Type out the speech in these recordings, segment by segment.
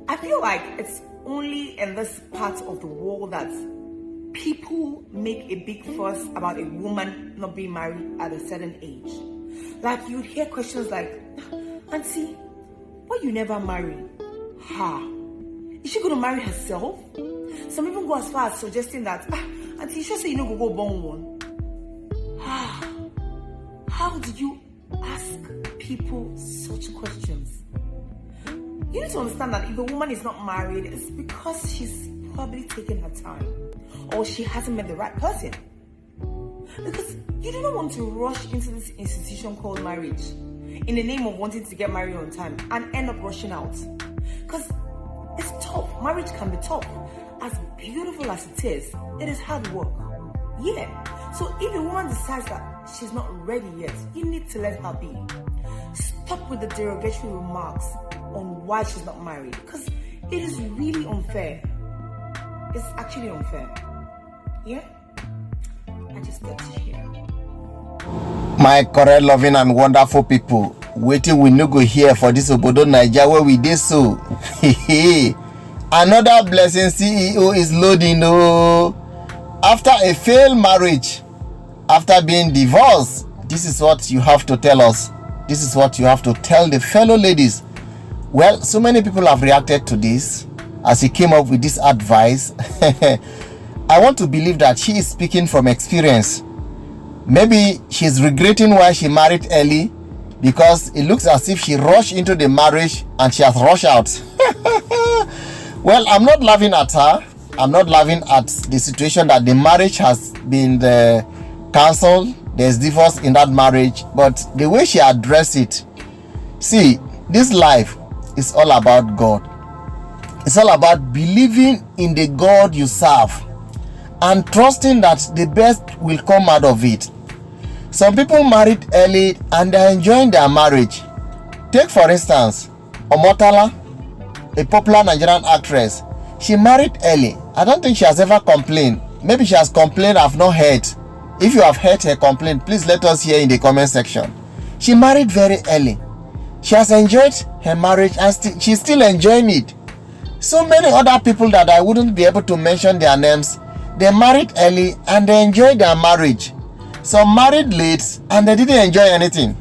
I feel like it's only in this part of the world that people make a big fuss about a woman not being married at a certain age. Like, you'd hear questions like, Auntie, why you never marry? Is she going to marry herself? Some even go as far as suggesting that, Auntie, you should say you know go born one. How did you ask people such questions? You need to understand that if a woman is not married, it's because she's probably taking her time, or she hasn't met the right person. Because you do not want to rush into this institution called marriage in the name of wanting to get married on time and end up rushing out. Because it's tough. Marriage can be tough. As beautiful as it is hard work. Yeah. So if a woman decides that she's not ready yet, you need to let her be. Stop with the derogatory remarks on why she's not married, because it is really unfair. It's actually unfair. Yeah? I just get to share. My correct, loving and wonderful people, waiting we no go here for this Obodo Naija where we did so. Another blessing CEO is loading. After a failed marriage, after being divorced, this is what you have to tell us. This is what you have to tell the fellow ladies. Well, so many people have reacted to this as he came up with this advice. I want to believe that she is speaking from experience. Maybe she's regretting why she married early, because it looks as if she rushed into the marriage and she has rushed out. Well, I'm not laughing at her. I'm not laughing at the situation that the marriage has been cancelled. There's divorce in that marriage. But the way she addressed it, see, this life is all about God. It's all about believing in the God you serve and trusting that the best will come out of it. Some people married early and they're enjoying their marriage. Take for instance, Omotala, a popular Nigerian actress. She married early. I don't think she has ever complained. Maybe she has complained, I've not heard. If you have heard her complaint, please let us hear in the comment section. She married very early. She has enjoyed her marriage and she's still enjoying it. So many other people that I wouldn't be able to mention their names, they married early and they enjoyed their marriage. Some married late and they didn't enjoy anything.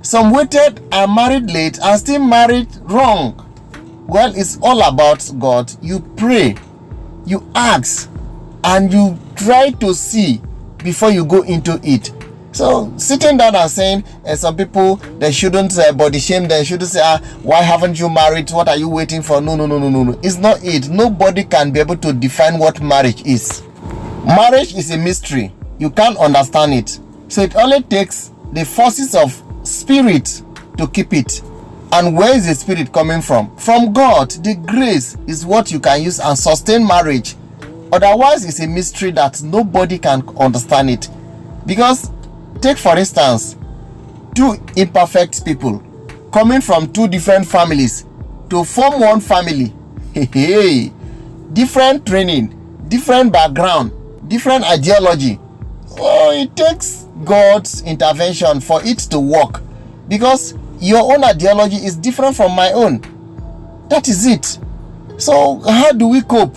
Some waited and married late and still married wrong. Well, it's all about God. You pray, you ask, and you try to see before you go into it. So sitting down and saying some people, they shouldn't body shame, they shouldn't say, why haven't you married, what are you waiting for? No. It's not it. Nobody can be able to define what marriage is. Marriage is a mystery. You can't understand it. So it only takes the forces of spirit to keep it. And where is the spirit coming from? From God. The grace is what you can use and sustain marriage. Otherwise, it's a mystery that nobody can understand it. Because, take for instance, two imperfect people coming from two different families to form one family. Different training, different background, different ideology. Oh, it takes God's intervention for it to work. Because your own ideology is different from my own. That is it. So how do we cope?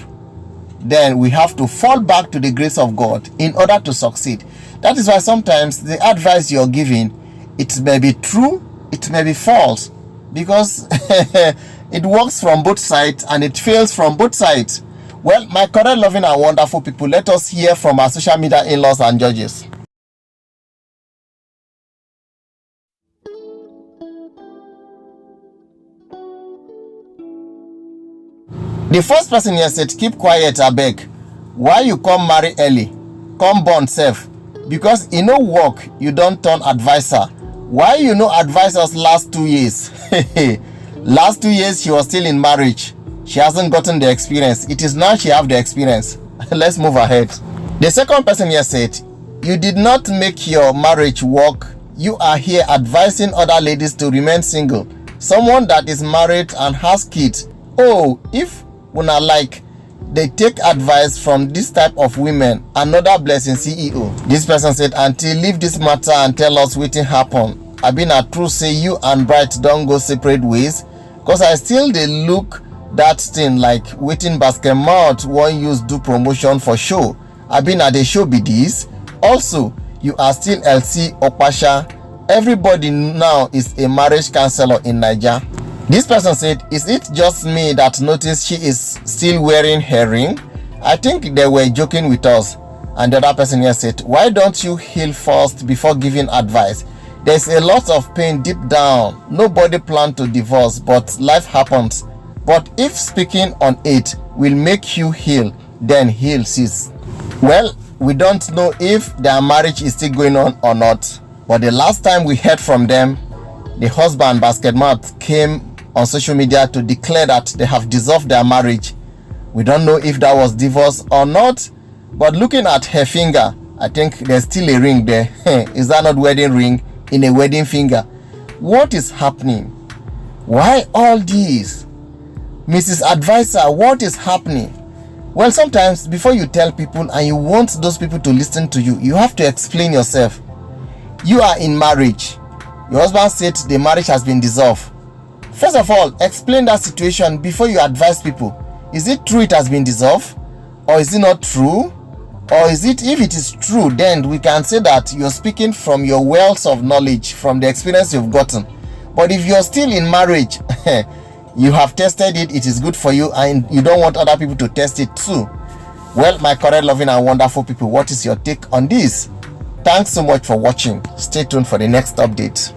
Then we have to fall back to the grace of God in order to succeed. That is why sometimes the advice you're giving, it may be true, it may be false, because it works from both sides and it fails from both sides. Well, my correct, loving and wonderful people, let us hear from our social media in-laws and judges. The first person here said, keep quiet, abeg. Why you come marry early? Come born safe. Because you no work, you don't turn advisor. Why you no advise us last 2 years? Last 2 years, she was still in marriage. She hasn't gotten the experience. It is now she have the experience. Let's move ahead. The second person here said, you did not make your marriage work. You are here advising other ladies to remain single. Someone that is married and has kids. Oh, if una like, they take advice from this type of women. Another blessing, CEO. This person said, auntie, leave this matter and tell us what happened. I been a true say you and Bright don't go separate ways, because I still they look that thing like waiting Basketmouth one use do promotion for show. I been at the show be this. Also, you are still Elsie Okpasha. Everybody now is a marriage counselor in Nigeria. This person said, is it just me that noticed she is still wearing her ring? I think they were joking with us. And the other person here said, why don't you heal first before giving advice? There's a lot of pain deep down. Nobody planned to divorce, but life happens. But if speaking on it will make you heal, then heal, sis. Well, we don't know if their marriage is still going on or not. But the last time we heard from them, the husband, Basketmouth, came on social media to declare that they have dissolved their marriage. We don't know if that was divorce or not. But looking at her finger, I think there's still a ring there. Is that not wedding ring in a wedding finger? What is happening? Why all this? Mrs. Advisor, what is happening? Well, sometimes before you tell people and you want those people to listen to you, you have to explain yourself. You are in marriage. Your husband said the marriage has been dissolved. First of all, explain that situation before you advise people. Is it true it has been dissolved? Or is it not true? Or is it, if it is true, then we can say that you're speaking from your wealth of knowledge, from the experience you've gotten. But if you're still in marriage, you have tested it, it is good for you, and you don't want other people to test it too. Well, my correct, loving, and wonderful people, what is your take on this? Thanks so much for watching. Stay tuned for the next update.